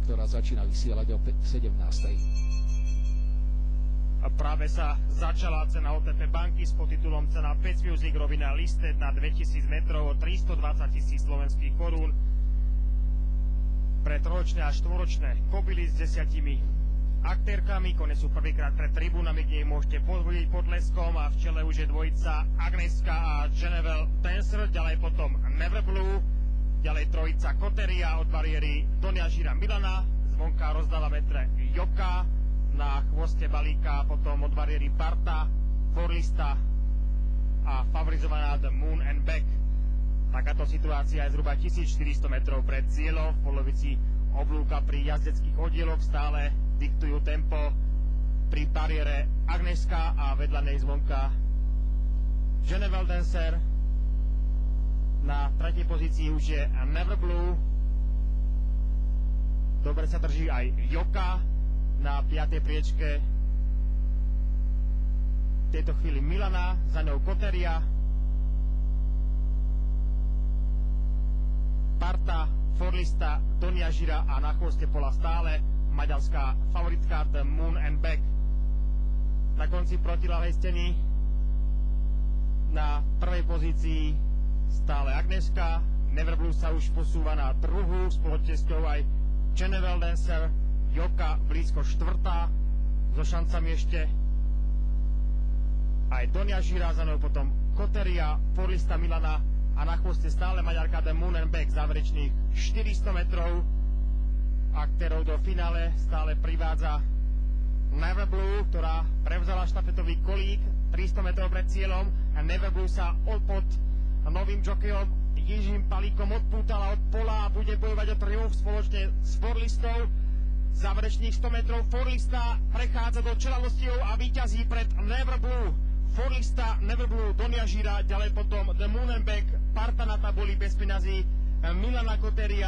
ktorá začína vysielať o 17. Práve sa začala cena OTP banky s podtitulom Cena Pets Music, rovina listed na 2000 metrov o 320 000 slovenských korún pre trojročné a štvoročné kobily s 10 aktérkami. Kone sú prvýkrát pred tribúnami, kde ich môžete pozvoliť pod leskom, a v čele už je dvojica Agneska a Genevel Dancer, ďalej potom Never Blue, ďalej trojica Koteria, od bariéry Donia Žira Milana, zvonka rozdáva metre Joka, na chvoste balíka potom od bariéry Parta, Forlista a favorizovaná The Moon and Back. Takáto situácia je zhruba 1400 metrov pred cieľom. V polovici oblúka pri jazdeckých oddieloch stále diktujú tempo pri bariére Agneska a vedľa nej zvonka Genevel Dancer. Na tretej pozícii už je Never Blue. Dobre sa drží aj Joka. Na 5. priečke v tejto chvíli Milana, za ňou Koteria, Parta, Forlista, Donia Žira a na chvoste pola stále maďarská favoritka The Moon and Back. Na konci protiľavej steny na prvej pozícii stále Agneska, Never Blue sa už posúva na druhú, spolu tesťou aj Genevel Dancer, Joka blízko štvrtá, so šancami ešte aj Donia Žira, za ňou potom Koteria, Forlista Milana a na chvoste stále maďarka The Moon and Back. Záverečných 400 metrov aktérov do finále stále privádza Never Blue, ktorá prevzala štafetový kolík 300 metrov pred cieľom, a Never Blue sa pod novým jokejom Jižím Palíkom odpútala od pola a bude bojovať o triumf spoločne s Forlistou. Záverečných 100 metrov Forlista prechádza do čelavostiev a víťazí pred Never Blue. Forlista, Never Blue, Donia Žira, ďalej potom The Moon and Back, Parta na tabuli bez peňazí, Milana, Koteria